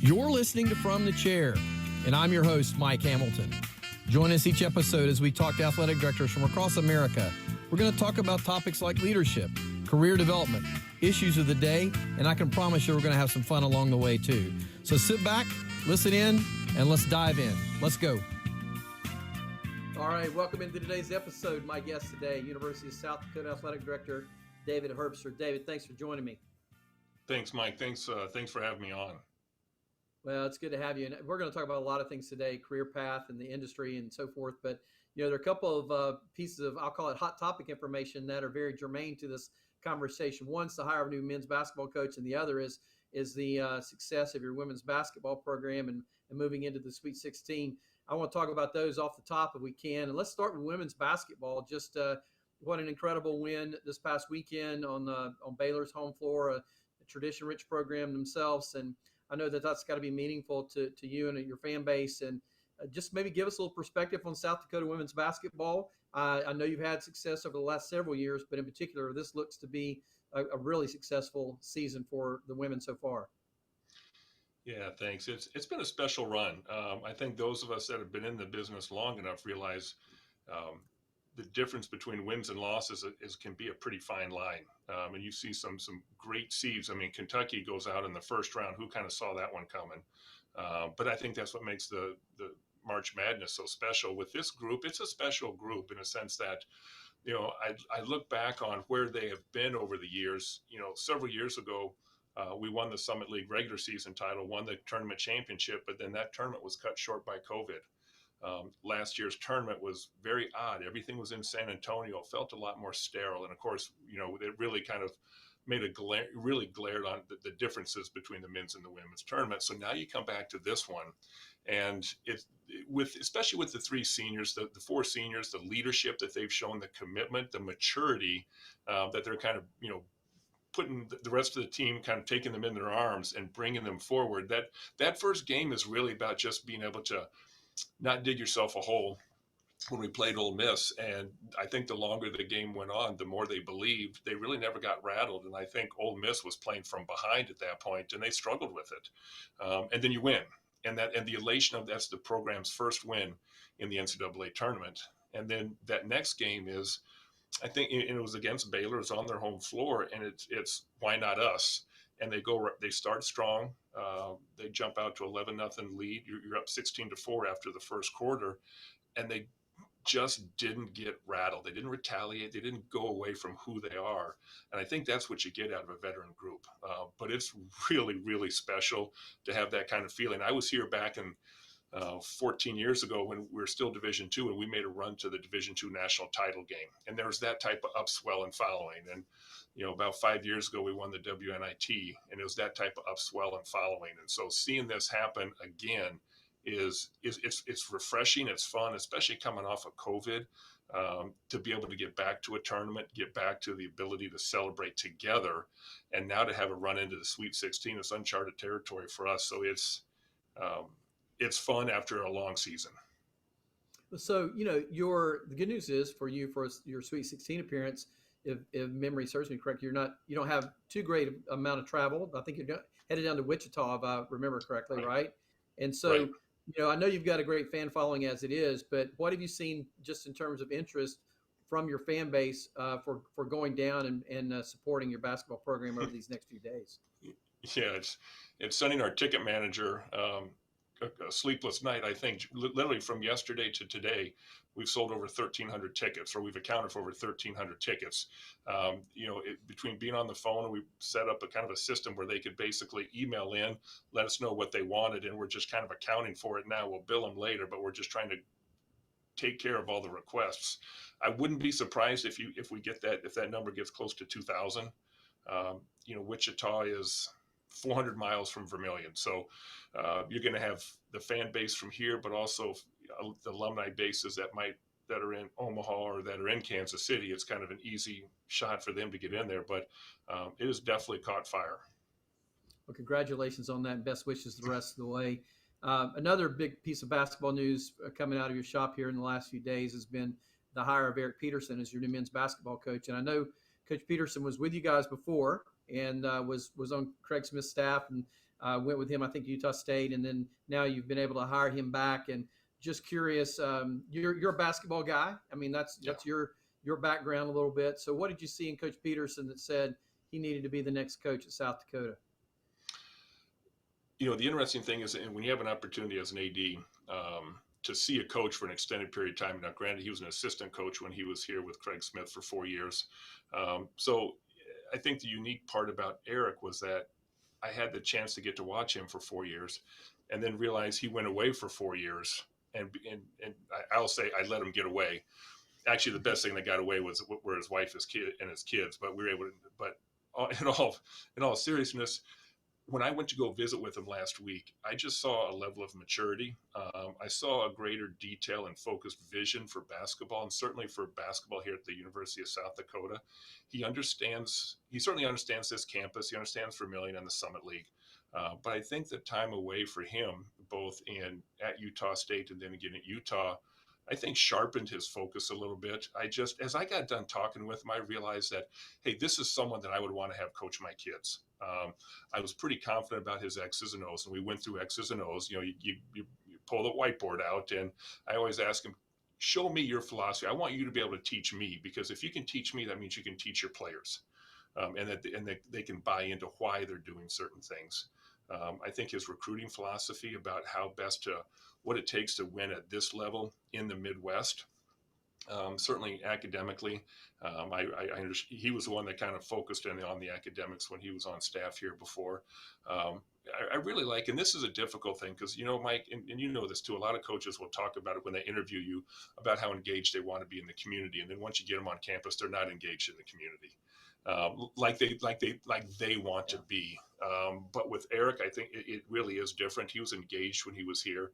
You're listening to From the Chair, and I'm your host, Mike Hamilton. Join us each episode as we talk to athletic directors from across America. We're going to talk about topics like leadership, career development, issues of the day, and I can promise you we're going to have some fun along the way too. So sit back, listen in, and let's dive in. Let's go. All right, welcome into today's episode. My guest today, University of South Dakota Athletic Director David Herbster. David, thanks for joining me. Thanks, Mike. Thanks for having me on. Well, it's good to have you. And we're going to talk about a lot of things today, career path and the industry and so forth. But, there are a couple of pieces of, I'll call it hot topic information that are very germane to this conversation. One's the hire of a new men's basketball coach, and the other is the success of your women's basketball program and moving into the Sweet 16. I want to talk about those off the top if we can. And let's start with women's basketball. Just what an incredible win this past weekend on Baylor's home floor, a tradition-rich program themselves. And I know that that's got to be meaningful to you and your fan base. And just maybe give us a little perspective on South Dakota women's basketball. I know you've had success over the last several years, but in particular, this looks to be a really successful season for the women so far. Yeah, thanks. It's been a special run. I think those of us that have been in the business long enough realize the difference between wins and losses can be a pretty fine line. And you see some great seeds. I mean, Kentucky goes out in the first round. Who kind of saw that one coming? But I think that's what makes the March Madness so special. With this group, it's a special group in a sense that, I look back on where they have been over the years. Several years ago, we won the Summit League regular season title, won the tournament championship, but then that tournament was cut short by COVID. Last year's tournament was very odd. Everything was in San Antonio. It felt a lot more sterile. And of course, it really kind of made really glared on the differences between the men's and the women's tournament. So now you come back to this one, and especially with the three seniors, the four seniors, the leadership that they've shown, the commitment, the maturity that they're kind of, putting the rest of the team, kind of taking them in their arms and bringing them forward. That first game is really about just being able to not dig yourself a hole when we played Ole Miss. And I think the longer the game went on, the more they believed. They really never got rattled. And I think Ole Miss was playing from behind at that point, and they struggled with it. And then you win. And the elation of that's the program's first win in the NCAA tournament. And then that next game is, I think it was against Baylor. It was on their home floor, and it's why not us? And they start strong. They jump out to 11-0 lead. You're up 16-4 after the first quarter, and they just didn't get rattled. They didn't retaliate. They didn't go away from who they are. And I think that's what you get out of a veteran group. But it's really, really special to have that kind of feeling. I was here back in 14 years ago when we were still Division II, and we made a run to the Division II national title game. And there was that type of upswell and following. And about 5 years ago, we won the WNIT, and it was that type of upswell and following. And so seeing this happen again it's refreshing. It's fun, especially coming off of COVID, to be able to get back to a tournament, get back to the ability to celebrate together, and now to have a run into the Sweet 16. It's uncharted territory for us. So it's fun after a long season. So, the good news is for you, for your Sweet 16 appearance, if memory serves me correct, you don't have too great amount of travel. I think you're headed down to Wichita, if I remember correctly, right? And so, right. I know you've got a great fan following as it is, but what have you seen just in terms of interest from your fan base for going down and supporting your basketball program over these next few days? Yeah, it's sending our ticket manager a sleepless night. I think literally from yesterday to today, we've sold over 1,300 tickets, or we've accounted for over 1,300 tickets. Between being on the phone, we set up a kind of a system where they could basically email in, let us know what they wanted, and we're just kind of accounting for it now. We'll bill them later, but we're just trying to take care of all the requests. I wouldn't be surprised if that number gets close to 2,000. Wichita is 400 miles from Vermilion. So you're going to have the fan base from here, but also the alumni bases that are in Omaha or that are in Kansas City. It's kind of an easy shot for them to get in there, but it has definitely caught fire. Well, congratulations on that, and best wishes the rest of the way. Another big piece of basketball news coming out of your shop here in the last few days has been the hire of Eric Peterson as your new men's basketball coach. And I know Coach Peterson was with you guys before and was on Craig Smith's staff, and went with him, I think, to Utah State, and then now you've been able to hire him back. And just curious, you're a basketball guy. I mean, that's your background a little bit. So what did you see in Coach Peterson that said he needed to be the next coach at South Dakota? You know, the interesting thing is, when you have an opportunity as an AD to see a coach for an extended period of time. Now, granted, he was an assistant coach when he was here with Craig Smith for 4 years. So I think the unique part about Eric was that I had the chance to get to watch him for 4 years, and then realize he went away for 4 years. And I'll say I let him get away. Actually, the best thing that got away were his wife, his kid, and his kids. But we were able to. But in all seriousness, when I went to go visit with him last week, I just saw a level of maturity. I saw a greater detail and focused vision for basketball, and certainly for basketball here at the University of South Dakota. He certainly understands this campus. He understands Vermilion and the Summit League. But I think the time away for him, both at Utah State and then again at Utah, I think sharpened his focus a little bit. As I got done talking with him, I realized that, hey, this is someone that I would want to have coach my kids. I was pretty confident about his X's and O's, and we went through X's and O's. You know, you pull the whiteboard out, and I always ask him, show me your philosophy. I want you to be able to teach me, because if you can teach me, that means you can teach your players, and that they can buy into why they're doing certain things. I think his recruiting philosophy about what it takes to win at this level in the Midwest, certainly academically, I understand he was the one that kind of focused on the academics when he was on staff here before. I really like, and this is a difficult thing because, you know, Mike, and you know this too, a lot of coaches will talk about it when they interview you about how engaged they want to be in the community. And then once you get them on campus, they're not engaged in the community. Like they want to be. But with Eric, I think it really is different. He was engaged when he was here.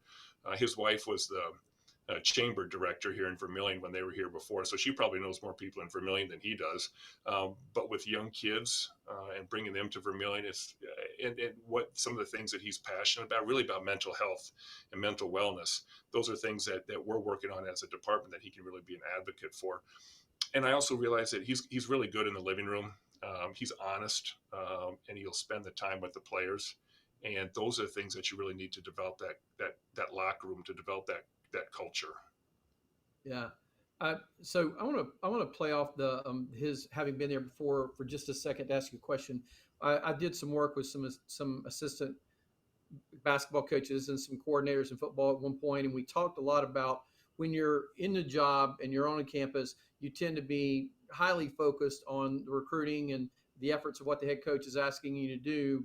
His wife was the chamber director here in Vermilion when they were here before, so she probably knows more people in Vermilion than he does. But with young kids and bringing them to Vermilion, and what some of the things that he's passionate about, really about mental health and mental wellness. Those are things that we're working on as a department that he can really be an advocate for. And I also realize that he's really good in the living room. He's honest, and he'll spend the time with the players. And those are the things that you really need to develop that locker room, to develop that culture. Yeah. So I want to play off his having been there before for just a second to ask you a question. I did some work with some assistant basketball coaches and some coordinators in football at one point, and we talked a lot about when you're in the job and you're on a campus, you tend to be highly focused on the recruiting and the efforts of what the head coach is asking you to do.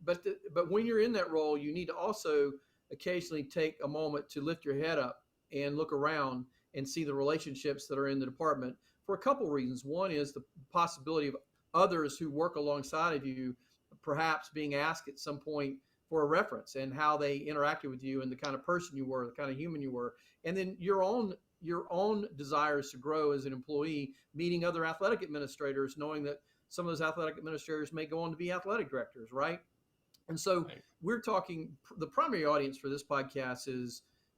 But when you're in that role, you need to also occasionally take a moment to lift your head up and look around and see the relationships that are in the department for a couple of reasons. One is the possibility of others who work alongside of you perhaps being asked at some point for a reference and how they interacted with you and the kind of person you were, the kind of human you were. And then your own desires to grow as an employee, meeting other athletic administrators, knowing that some of those athletic administrators may go on to be athletic directors, right? And so we're talking, the primary audience for this podcast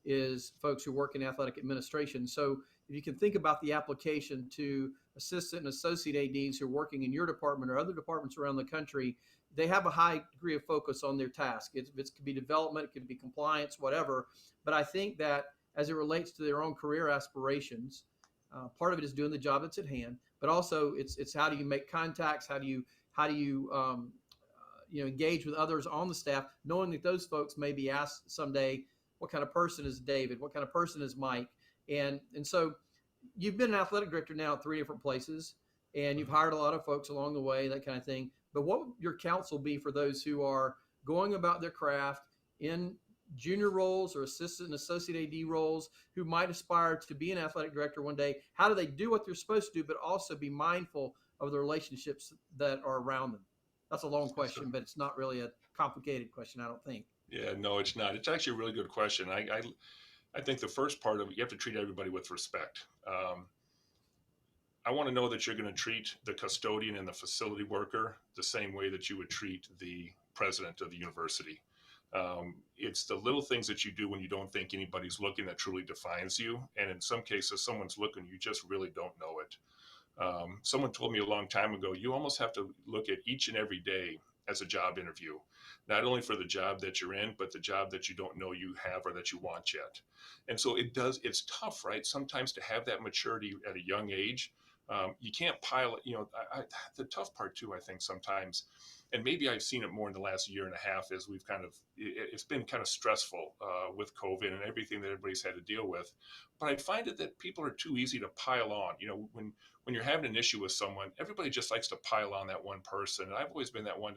is folks who work in athletic administration. So if you can think about the application to assistant and associate ADs who are working in your department or other departments around the country, they have a high degree of focus on their task. It could be development, it could be compliance, whatever. But I think that as it relates to their own career aspirations, part of it is doing the job that's at hand, but also it's how do you make contacts, how do you engage with others on the staff, knowing that those folks may be asked someday, what kind of person is David? What kind of person is Mike? And so you've been an athletic director now at 3 different places, and you've hired a lot of folks along the way, that kind of thing. But what would your counsel be for those who are going about their craft in junior roles or assistant and associate AD roles, who might aspire to be an athletic director one day? How do they do what they're supposed to do, but also be mindful of the relationships that are around them? That's a long question, but it's not really a complicated question, I don't think. Yeah, no, it's not. It's actually a really good question. I think the first part of it, you have to treat everybody with respect. I want to know that you're going to treat the custodian and the facility worker the same way that you would treat the president of the university. It's the little things that you do when you don't think anybody's looking that truly defines you. And in some cases, someone's looking, you just really don't know it. Someone told me a long time ago, you almost have to look at each and every day as a job interview, not only for the job that you're in, but the job that you don't know you have or that you want yet. And so it's tough, right? Sometimes to have that maturity at a young age. You can't pile it, the tough part too, I think sometimes, and maybe I've seen it more in the last year and a half as we've it's been kind of stressful with COVID and everything that everybody's had to deal with. But I find it that people are too easy to pile on. When you're having an issue with someone, everybody just likes to pile on that one person. And I've always been that one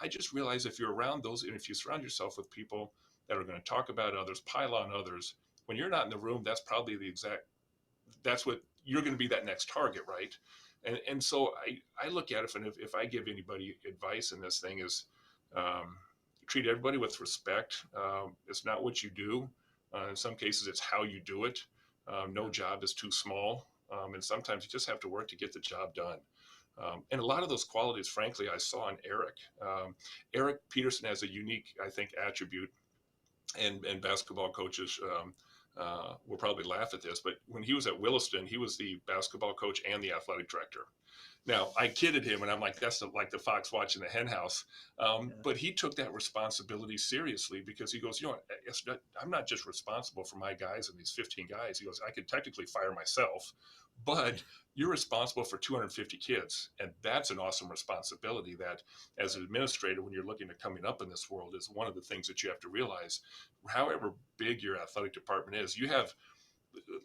I just realize if you're around those, and if you surround yourself with people that are going to talk about others, pile on others, when you're not in the room, that's probably that's what you're going to be, that next target, right? And so I look at it, and if I give anybody advice in this thing is treat everybody with respect. It's not what you do. In some cases, it's how you do it. No job is too small. And sometimes you just have to work to get the job done. And a lot of those qualities, frankly, I saw in Eric. Eric Peterson has a unique, I think, attribute, and basketball coaches will probably laugh at this, but when he was at Williston, he was the basketball coach and the athletic director. Now, I kidded him, and I'm like, that's like the fox watching the hen house. But he took that responsibility seriously, because he goes, I'm not just responsible for my guys and these 15 guys. He goes, I could technically fire myself, but you're responsible for 250 kids. And that's an awesome responsibility that, as an administrator, when you're looking at coming up in this world, is one of the things that you have to realize. However big your athletic department is, you have,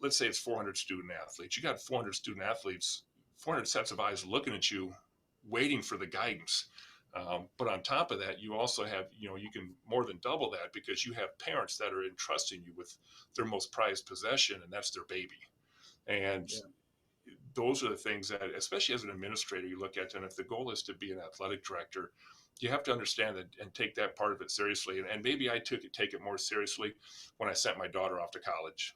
let's say it's 400 student athletes. You got 400 student athletes, 400 sets of eyes looking at you, waiting for the guidance. But on top of that, you also have, you can more than double that, because you have parents that are entrusting you with their most prized possession, and that's their baby. And those are the things that, especially as an administrator, you look at. And if the goal is to be an athletic director, you have to understand that and take that part of it seriously. And maybe I take it more seriously when I sent my daughter off to college.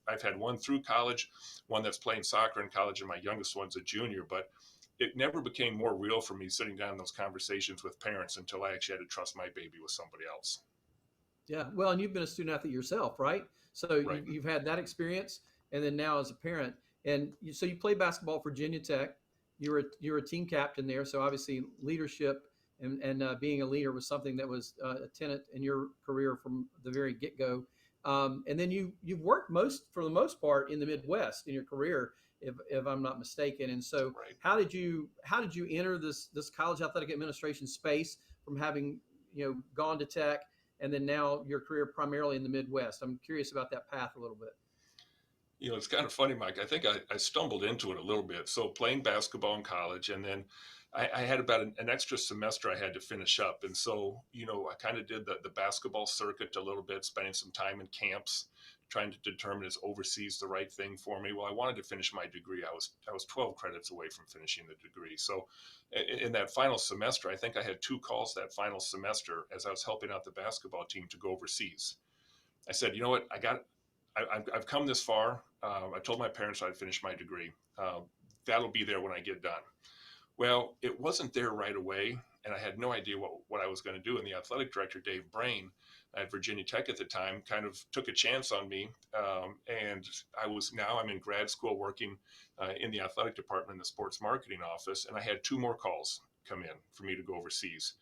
I've had one through college, one that's playing soccer in college, and my youngest one's a junior. But it never became more real for me sitting down in those conversations with parents until I actually had to trust my baby with somebody else. Yeah. Well, and you've been a student athlete yourself, right? So Right. you've had that experience, and then now as a parent, and so you played basketball for Virginia Tech. You're a team captain there, so obviously leadership and being a leader was something that was a tenet in your career from the very get-go. And then you've worked for the most part in the Midwest in your career, if I'm not mistaken. And so, Right. how did you enter this college athletic administration space from having gone to Tech, and then now your career primarily in the Midwest? I'm curious about that path a little bit. It's kind of funny, Mike. I think I stumbled into it a little bit. So playing basketball in college, and then I had about an extra semester I had to finish up. And so, I kind of did the basketball circuit a little bit, spending some time in camps, trying to determine is overseas the right thing for me. Well, I wanted to finish my degree. I was 12 credits away from finishing the degree. So in that final semester, I think I had 2 calls that final semester as I was helping out the basketball team to go overseas. I said, you know what, I've come this far. I told my parents I'd finish my degree. That'll be there when I get done. Well, it wasn't there right away, and I had no idea what I was going to do. And the athletic director, Dave Brain, at Virginia Tech at the time, kind of took a chance on me. And I'm in grad school working in the athletic department in the sports marketing office, and I had 2 more calls come in for me to go overseas.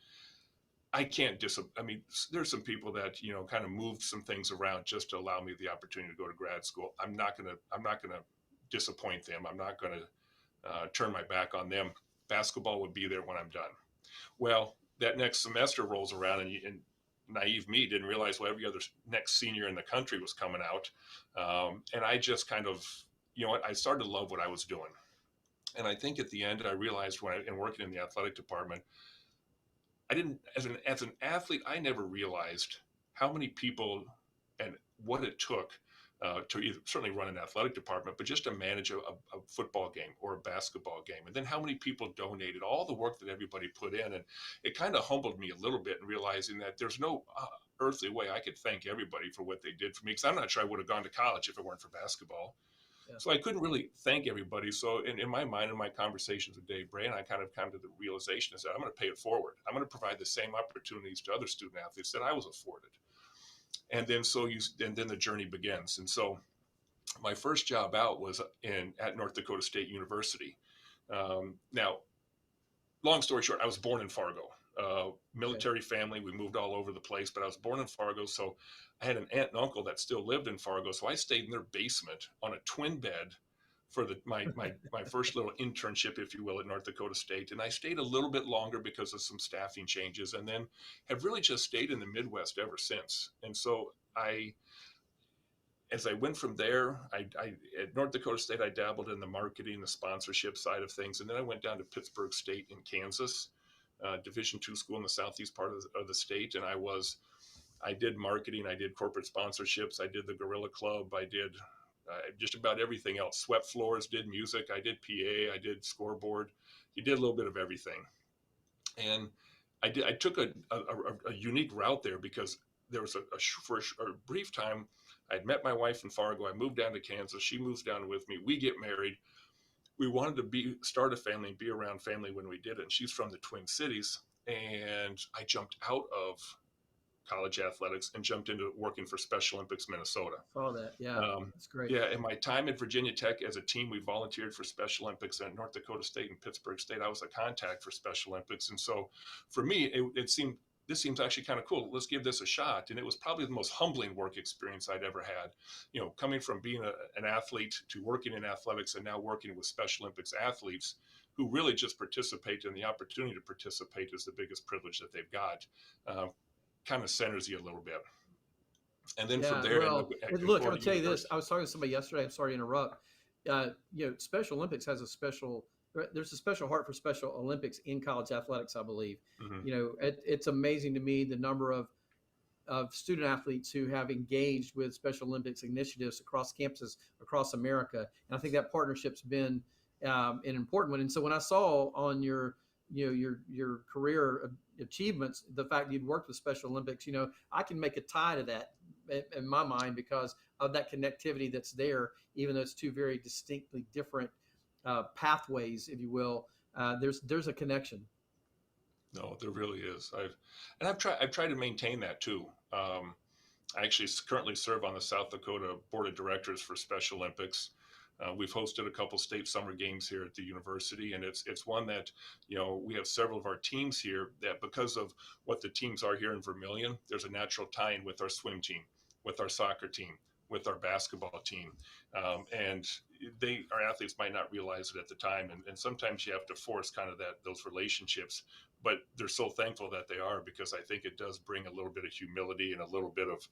I can't there's some people that, kind of moved some things around just to allow me the opportunity to go to grad school. I'm not going to disappoint them. I'm not going to turn my back on them. Basketball would be there when I'm done. Well, that next semester rolls around, and naive me didn't realize every other next senior in the country was coming out. And I just kind of, I started to love what I was doing. And I think at the end, I realized in working in the athletic department, I didn't, as an athlete, I never realized how many people and what it took to certainly run an athletic department, but just to manage a football game or a basketball game. And then how many people donated, all the work that everybody put in. And it kind of humbled me a little bit in realizing that there's no earthly way I could thank everybody for what they did for me, because I'm not sure I would have gone to college if it weren't for basketball. Yeah. So I couldn't really thank everybody. So in my mind, in my conversations with Dave Brain, I kind of come to the realization is that I'm going to pay it forward. I'm going to provide the same opportunities to other student athletes that I was afforded. And then then the journey begins. And so my first job out was at North Dakota State University. Now, long story short, I was born in Fargo. Okay. Military family. We moved all over the place, but I was born in Fargo. So I had an aunt and uncle that still lived in Fargo. So I stayed in their basement on a twin bed for my first little internship, if you will, at North Dakota State. And I stayed a little bit longer because of some staffing changes, and then have really just stayed in the Midwest ever since. And so as I went from there, at North Dakota State, I dabbled in the marketing, the sponsorship side of things, and then I went down to Pittsburgh State in Kansas, Division II school in the southeast part of the state, and I did marketing, I did corporate sponsorships, I did the Gorilla Club, I did just about everything else. Swept floors, did music, I did PA, I did scoreboard. You did a little bit of everything, and I took a unique route there because there was for a brief time. I'd met my wife in Fargo. I moved down to Kansas. She moves down with me. We get married. We wanted to start a family and be around family when we did it. And she's from the Twin Cities. And I jumped out of college athletics and jumped into working for Special Olympics Minnesota. Saw that. Yeah, that's great. Yeah, in my time at Virginia Tech as a team, we volunteered for Special Olympics at North Dakota State and Pittsburgh State. I was a contact for Special Olympics. And so for me, this seems actually kind of cool. Let's give this a shot. And it was probably the most humbling work experience I'd ever had. Coming from being an athlete to working in athletics and now working with Special Olympics athletes who really just participate, and the opportunity to participate is the biggest privilege that they've got. Kind of centers you a little bit. And then from Yeah, there, well, look, I'm gonna tell you this. I was talking to somebody yesterday. I'm sorry to interrupt. Special Olympics has there's a special heart for Special Olympics in college athletics, I believe. Mm-hmm. It's amazing to me the number of student athletes who have engaged with Special Olympics initiatives across campuses across America, and I think that partnership's been an important one. And so when I saw on your career achievements the fact that you'd worked with Special Olympics, I can make a tie to that in my mind because of that connectivity that's there, even though it's two very distinctly different pathways, if you will. There's a connection. No, there really is. I've tried to maintain that too. I actually currently serve on the South Dakota Board of Directors for Special Olympics. We've hosted a couple state summer games here at the university, and it's one that we have several of our teams here that, because of what the teams are here in Vermilion, there's a natural tie-in with our swim team, with our soccer team, with our basketball team, and our athletes might not realize it at the time, and sometimes you have to force kind of those relationships, but they're so thankful that they are, because I think it does bring a little bit of humility and a little bit of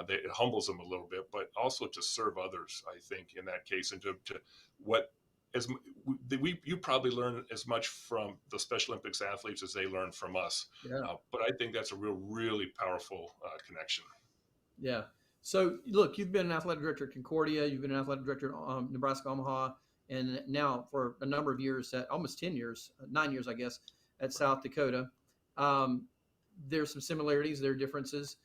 it humbles them a little bit, but also to serve others, I think, in that case, and to what as you probably learn as much from the Special Olympics athletes as they learn from us. Yeah. But I think that's a really powerful connection. Yeah. So look, you've been an athletic director at Concordia, you've been an athletic director at Nebraska Omaha, and now for a number of years, at almost 10 years, 9 years, I guess, at South Dakota. There's some similarities, there are differences.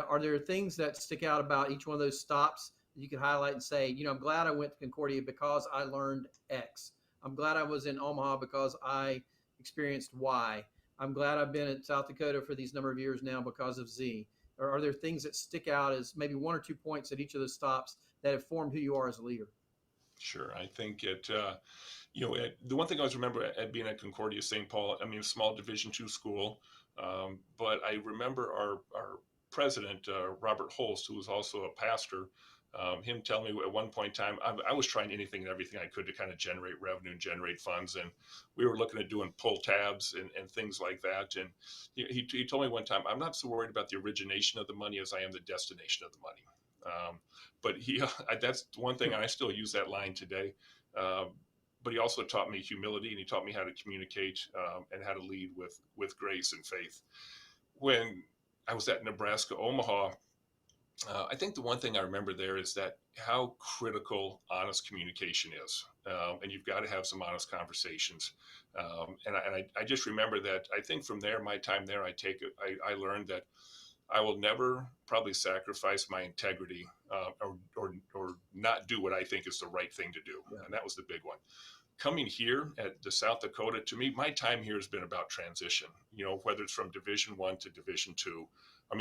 Are there things that stick out about each one of those stops that you could highlight and say, I'm glad I went to Concordia because I learned X. I'm glad I was in Omaha because I experienced Y. I'm glad I've been at South Dakota for these number of years now because of Z. Or are there things that stick out as maybe one or 2 points at each of those stops that have formed who you are as a leader? Sure. I think the one thing I always remember at being at Concordia St. Paul, small Division II school, but I remember our president, Robert Holst, who was also a pastor, him telling me at one point in time, I was trying anything and everything I could to kind of generate revenue and generate funds. And we were looking at doing pull tabs and things like that. And he told me one time, I'm not so worried about the origination of the money as I am the destination of the money. But that's one thing, and I still use that line today. But he also taught me humility, and he taught me how to communicate and how to lead with grace and faith. When I was at Nebraska Omaha, I think the one thing I remember there is that how critical honest communication is, and you've got to have some honest conversations. And I just remember that. I think from there, my time there, I learned that I will never probably sacrifice my integrity or not do what I think is the right thing to do, and that was the big one. Coming here at the South Dakota, to me, my time here has been about transition. Whether it's from Division I to Division II.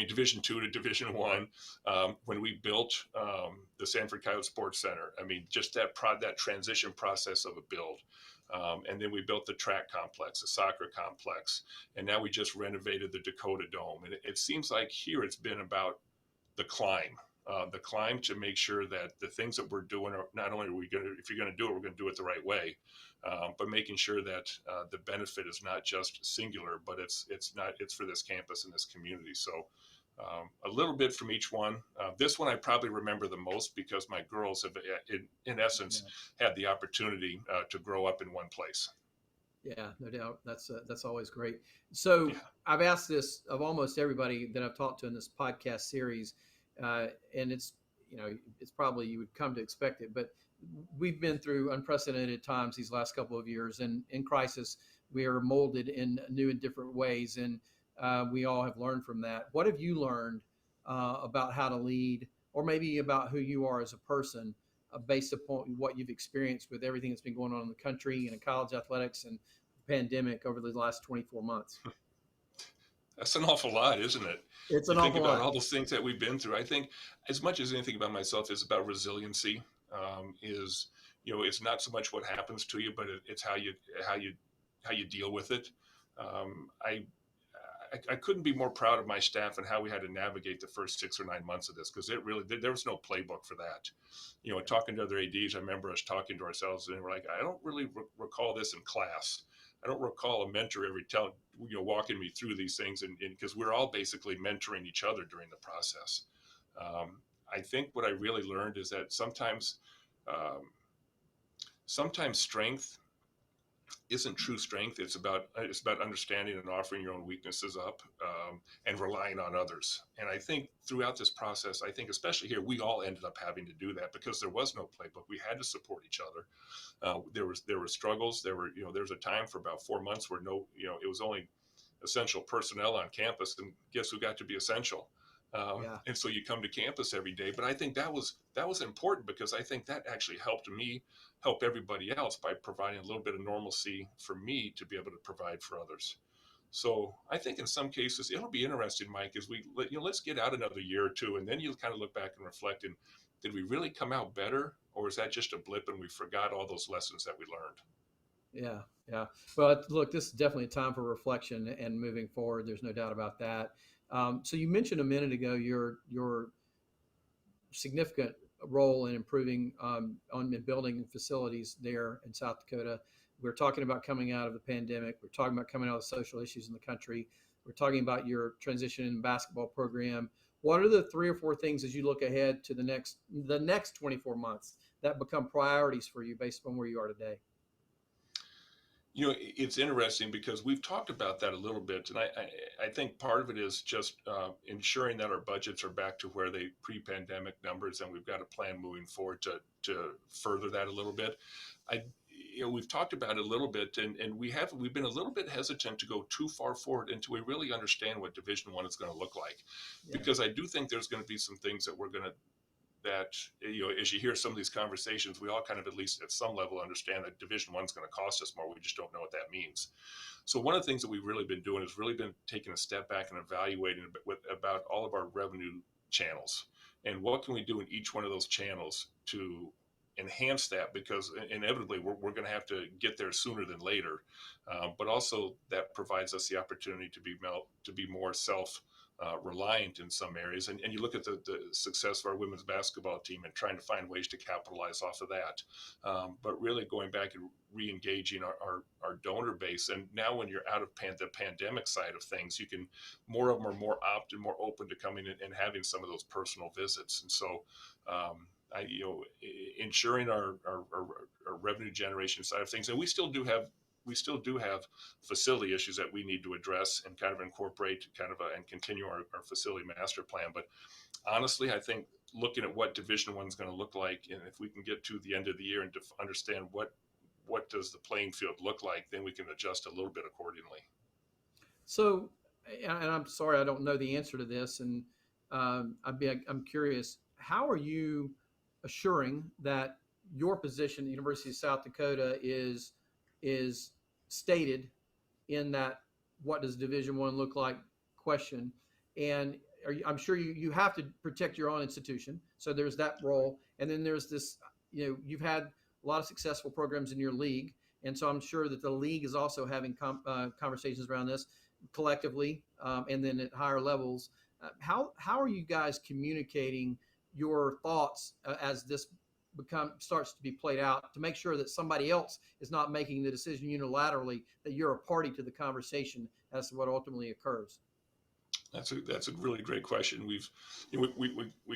Division II to Division I. When we built the Sanford Coyote Sports Center, just that transition process of a build. And then we built the track complex, the soccer complex, and now we just renovated the Dakota Dome. And it seems like here it's been about the climb to make sure that the things that we're doing are not only are we going to, if you're going to do it, we're going to do it the right way, but making sure that the benefit is not just singular, but it's for this campus and this community. So a little bit from each one. This one I probably remember the most because my girls have, in essence, had the opportunity to grow up in one place. Yeah, no doubt. That's always great. So I've asked this of almost everybody that I've talked to in this podcast series, and it's probably you would come to expect it, but we've been through unprecedented times these last couple of years, and in crisis we are molded in new and different ways, and we all have learned from that. What have you learned about how to lead, or maybe about who you are as a person, based upon what you've experienced with everything that's been going on in the country and in college athletics and the pandemic over the last 24 months? That's an awful lot, isn't it? It's an You think awful about lot. all those things that we've been through. I think as much as anything about myself is about resiliency. It's not so much what happens to you, but it's how you deal with it. I couldn't be more proud of my staff and how we had to navigate the first 6 or 9 months of this, because there was no playbook for that. Talking to other ADs, I remember us talking to ourselves and we're like, I don't really recall this in class. I don't recall a mentor ever walking me through these things, and because we're all basically mentoring each other during the process. I think what I really learned is that sometimes strength isn't true strength. It's about understanding and offering your own weaknesses up, and relying on others. And I think throughout this process, I think especially here, we all ended up having to do that because there was no playbook. We had to support each other. There were struggles. There was a time for about 4 months where it was only essential personnel on campus, and guess who got to be essential? And so you come to campus every day. But I think that was important, because I think that actually helped me help everybody else by providing a little bit of normalcy for me to be able to provide for others. So I think in some cases it'll be interesting, Mike, as let's get out another year or two, and then you'll kind of look back and reflect, and did we really come out better, or is that just a blip and we forgot all those lessons that we learned? Yeah. Well, look, this is definitely a time for reflection and moving forward. There's no doubt about that. So you mentioned a minute ago your significant role in improving on building facilities there in South Dakota. We're talking about coming out of the pandemic. We're talking about coming out of the social issues in the country. We're talking about your transition in basketball program. What are the 3 or 4 things as you look ahead to the next 24 months that become priorities for you based upon where you are today? It's interesting because we've talked about that a little bit, and I think part of it is just ensuring that our budgets are back to where they pre-pandemic numbers, and we've got a plan moving forward to further that a little bit. We've talked about it a little bit, and we've been a little bit hesitant to go too far forward until we really understand what Division I is going to look like, because I do think there's going to be some things that as you hear some of these conversations, we all kind of, at least at some level, understand that Division I is going to cost us more. We just don't know what that means. So one of the things that we've really been doing is really been taking a step back and evaluating about all of our revenue channels, and what can we do in each one of those channels to enhance that, because inevitably we're going to have to get there sooner than later, but also that provides us the opportunity to be more reliant in some areas. And you look at the success of our women's basketball team and trying to find ways to capitalize off of that. But really going back and re-engaging our donor base. And now when you're out of the pandemic side of things, more of them are more more open to coming in and having some of those personal visits. And so, ensuring our revenue generation side of things. And we still do have facility issues that we need to address and kind of incorporate and continue our facility master plan. But honestly, I think looking at what Division I is going to look like, and if we can get to the end of the year and to understand what does the playing field look like, then we can adjust a little bit accordingly. So, and I'm sorry, I don't know the answer to this, and I'm curious, how are you assuring that your position at the University of South Dakota is stated in that what does Division I look like question? And I'm sure you have to protect your own institution, so there's that role, and then there's this, you've had a lot of successful programs in your league, And so I'm sure that the league is also having conversations around this collectively, and then at higher levels. How are you guys communicating your thoughts as this starts to be played out, to make sure that somebody else is not making the decision unilaterally, that you're a party to the conversation as to what ultimately occurs? That's a really great question. We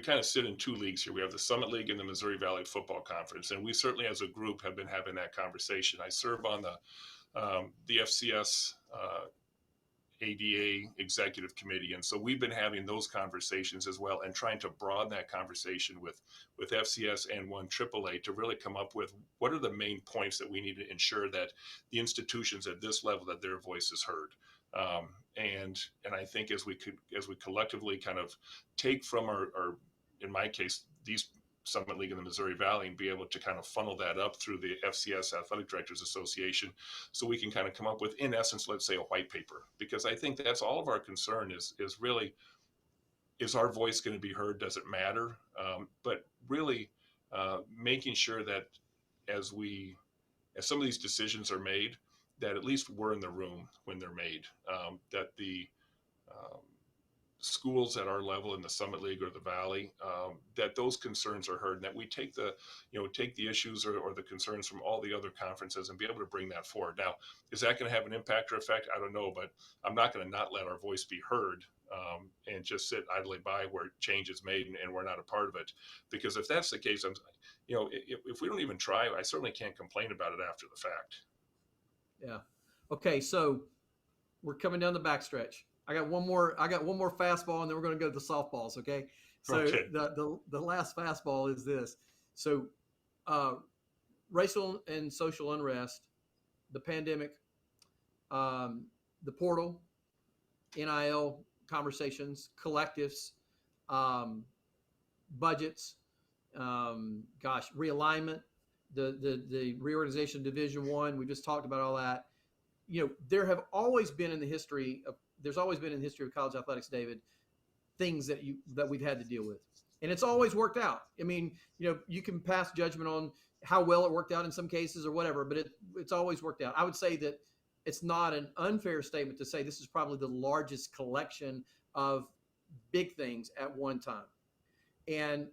kind of sit in two leagues here. We have the Summit League and the Missouri Valley Football Conference, and we certainly, as a group, have been having that conversation. I serve on the FCS ADA executive committee, and so we've been having those conversations as well, and trying to broaden that conversation with FCS and one AAA to really come up with what are the main points that we need to ensure that the institutions at this level, that their voice is heard. And I think as we collectively kind of take from our in my case, these Summit League in the Missouri Valley, and be able to kind of funnel that up through the FCS Athletic Directors Association, so we can kind of come up with, in essence, let's say, a white paper. Because I think that's all of our concern is really, is our voice going to be heard? Does it matter? But really making sure that as some of these decisions are made, that at least we're in the room when they're made, that the schools at our level in the Summit League or the Valley, that those concerns are heard, and that we take the issues or the concerns from all the other conferences and be able to bring that forward. Now, is that going to have an impact or effect? I don't know, but I'm not going to not let our voice be heard and just sit idly by where change is made and we're not a part of it. Because if that's the case, if we don't even try, I certainly can't complain about it after the fact. Yeah. Okay. So we're coming down the backstretch. I got one more fastball, and then we're going to go to the softballs. Okay. So okay. The last fastball is this. So racial and social unrest, the pandemic, the portal, NIL conversations, collectives, budgets, realignment, the reorganization of Division I. We just talked about all that. There's always been in the history of college athletics, David, things that we've had to deal with, and it's always worked out. I mean, you can pass judgment on how well it worked out in some cases or whatever, but it's always worked out. I would say that it's not an unfair statement to say this is probably the largest collection of big things at one time. And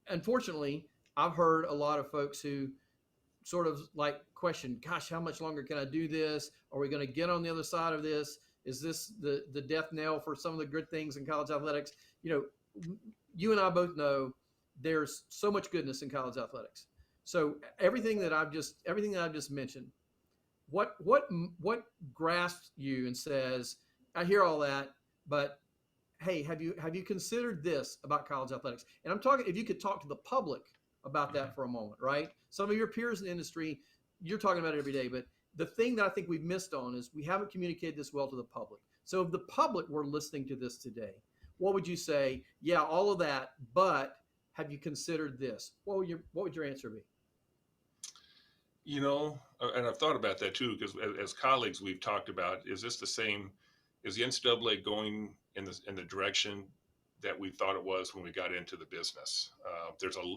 unfortunately, I've heard a lot of folks who sort of like question, gosh, how much longer can I do this? Are we going to get on the other side of this? Is this the death knell for some of the good things in college athletics? You and I both know there's so much goodness in college athletics. So everything that I've just mentioned, what grasps you and says, I hear all that, but hey, have you considered this about college athletics? And I'm talking, if you could talk to the public about that for a moment, right? Some of your peers in the industry, you're talking about it every day, but the thing that I think we've missed on is we haven't communicated this well to the public. So if the public were listening to this today, what would you say? Yeah, all of that, but have you considered this? What would your answer be? And I've thought about that too, because as colleagues, we've talked about, is this the same? Is the NCAA going in the direction that we thought it was when we got into the business?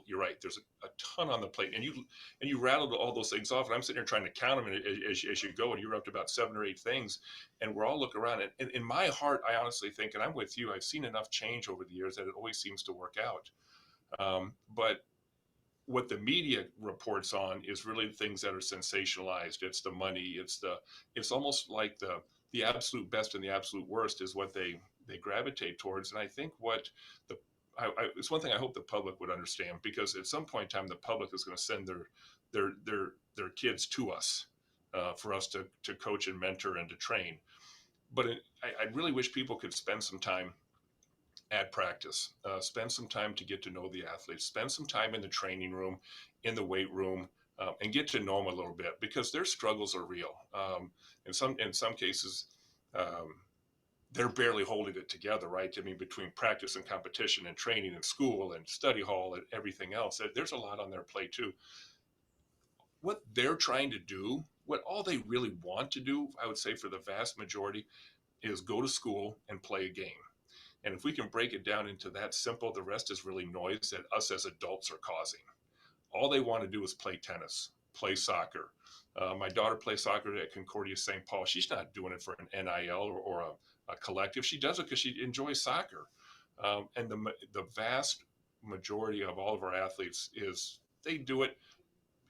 You're right. There's a ton on the plate, and you rattled all those things off. And I'm sitting here trying to count them as you go, and you're up to about 7 or 8 things. And we're all looking around, and in my heart, I honestly think, and I'm with you, I've seen enough change over the years that it always seems to work out. But what the media reports on is really things that are sensationalized. It's the money. It's almost like the absolute best and the absolute worst is what they gravitate towards. And I think it's one thing I hope the public would understand, because at some point in time, the public is going to send their kids to us for us to coach and mentor and to train. But I really wish people could spend some time at practice, spend some time to get to know the athletes, spend some time in the training room, in the weight room, and get to know them a little bit, because their struggles are real. In some cases, they're barely holding it together, right? I mean, between practice and competition and training and school and study hall and everything else, there's a lot on their plate too. What they're trying to do, what all they really want to do, I would say for the vast majority, is go to school and play a game. And if we can break it down into that simple, the rest is really noise that us as adults are causing. All they want to do is play tennis, play soccer, My daughter plays soccer at Concordia St. Paul. She's not doing it for an NIL or a collective. She does it because she enjoys soccer. And the vast majority of all of our athletes they do it.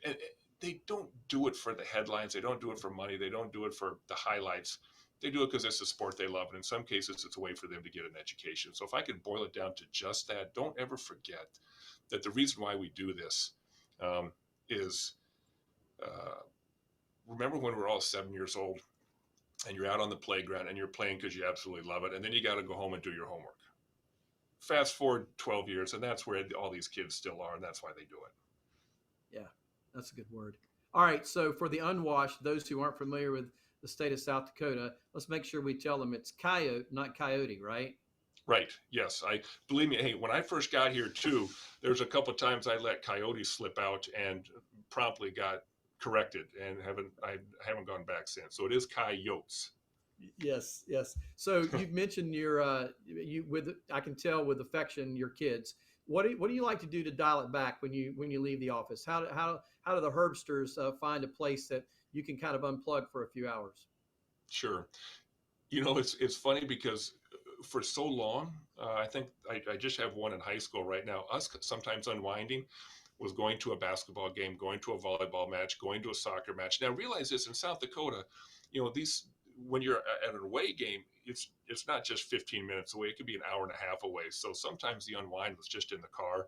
And they don't do it for the headlines. They don't do it for money. They don't do it for the highlights. They do it because it's a sport they love. And in some cases, it's a way for them to get an education. So if I could boil it down to just that, don't ever forget that the reason why we do this is remember when we're all 7 years old and you're out on the playground and you're playing because you absolutely love it. And then you got to go home and do your homework. Fast forward 12 years, and that's where all these kids still are. And that's why they do it. Yeah, that's a good word. All right. So for the unwashed, those who aren't familiar with the state of South Dakota, let's make sure we tell them it's Coyote, not Coyote, right? Right. Yes. Believe me. Hey, when I first got here too, there's a couple of times I let Coyote slip out and promptly got corrected, and I haven't gone back since. So it is Coyotes. Yes. So you've mentioned I can tell with affection your kids. What do you like to do to dial it back when you leave the office? How do the Herbsters find a place that you can kind of unplug for a few hours? Sure. It's funny because for so long, I think I just have one in high school right now. Us sometimes unwinding was going to a basketball game, going to a volleyball match, going to a soccer match. Now realize this, in South Dakota, when you're at an away game, it's not just 15 minutes away. It could be an hour and a half away. So sometimes the unwind was just in the car,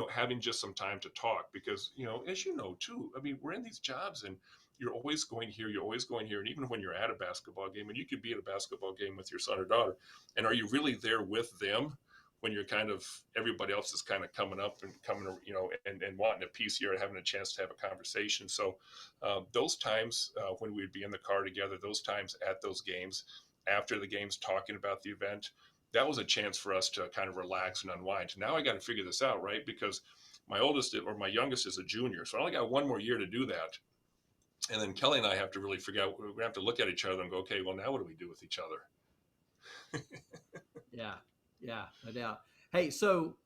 having just some time to talk because, as you know, too, I mean, we're in these jobs and you're always going here. And even when you're at a basketball game, and you could be at a basketball game with your son or daughter, and are you really there with them when you're everybody else is kind of coming up and coming, and wanting a piece here and having a chance to have a conversation. So those times when we'd be in the car together, those times at those games, after the games, talking about the event, that was a chance for us to kind of relax and unwind. Now I got to figure this out, right? Because my youngest is a junior. So I only got one more year to do that. And then Kelly and I have to really figure out, we're going to have to look at each other and go, okay, well, now what do we do with each other? Yeah, no doubt. Hey, so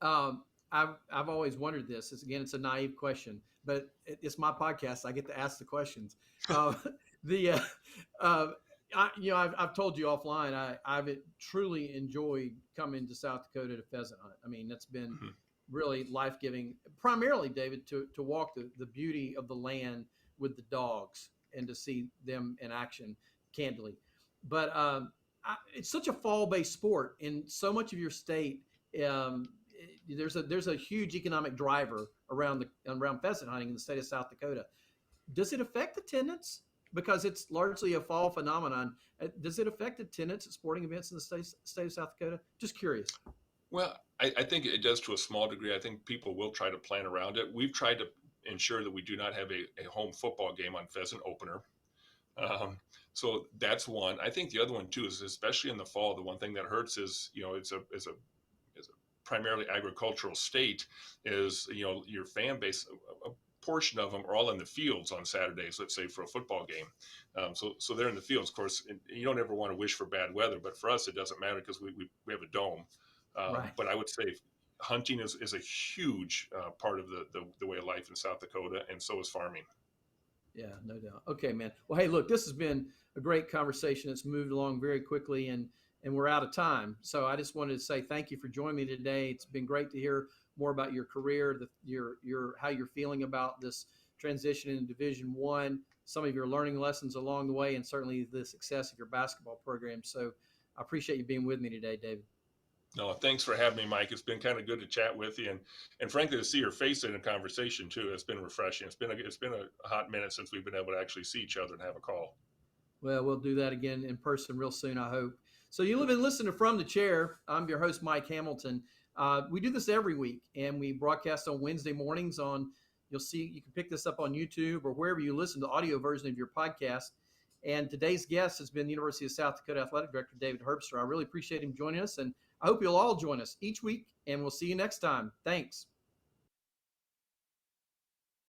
I've always wondered this. It's a naive question, but it's my podcast. I get to ask the questions. I've told you offline, I've truly enjoyed coming to South Dakota to pheasant hunt. I mean, that's been really life-giving, primarily, David, to walk the beauty of the land with the dogs and to see them in action candidly. But it's such a fall-based sport in so much of your state. There's a huge economic driver around pheasant hunting in the state of South Dakota. Does it affect attendance? Because it's largely a fall phenomenon. Does it affect attendance at sporting events in the state of South Dakota? Just curious. Well, I think it does to a small degree. I think people will try to plan around it. We've tried to ensure that we do not have a home football game on pheasant opener. So that's one. I think the other one too is, especially in the fall, the one thing that hurts is, it's a primarily agricultural state, is, your fan base, a portion of them are all in the fields on Saturdays, let's say for a football game. So they're in the fields, of course, and you don't ever want to wish for bad weather, but for us, it doesn't matter because we have a dome. Right. But I would say hunting is a huge part of the way of life in South Dakota, and so is farming. Yeah, no doubt. Okay, man. Well, hey, look, this has been a great conversation. It's moved along very quickly, and we're out of time. So I just wanted to say thank you for joining me today. It's been great to hear more about your career, your how you're feeling about this transition in Division I, some of your learning lessons along the way, and certainly the success of your basketball program. So I appreciate you being with me today, David. No, thanks for having me, Mike. It's been kind of good to chat with you, and frankly, to see your face in a conversation too. It's been refreshing. It's been a hot minute since we've been able to actually see each other and have a call. Well, we'll do that again in person real soon, I hope. So you've been listening to From the Chair. I'm your host, Mike Hamilton. We do this every week, and we broadcast on Wednesday mornings you can pick this up on YouTube or wherever you listen to the audio version of your podcast. And today's guest has been University of South Dakota Athletic Director David Herbster. I really appreciate him joining us, and I hope you'll all join us each week, and we'll see you next time. Thanks.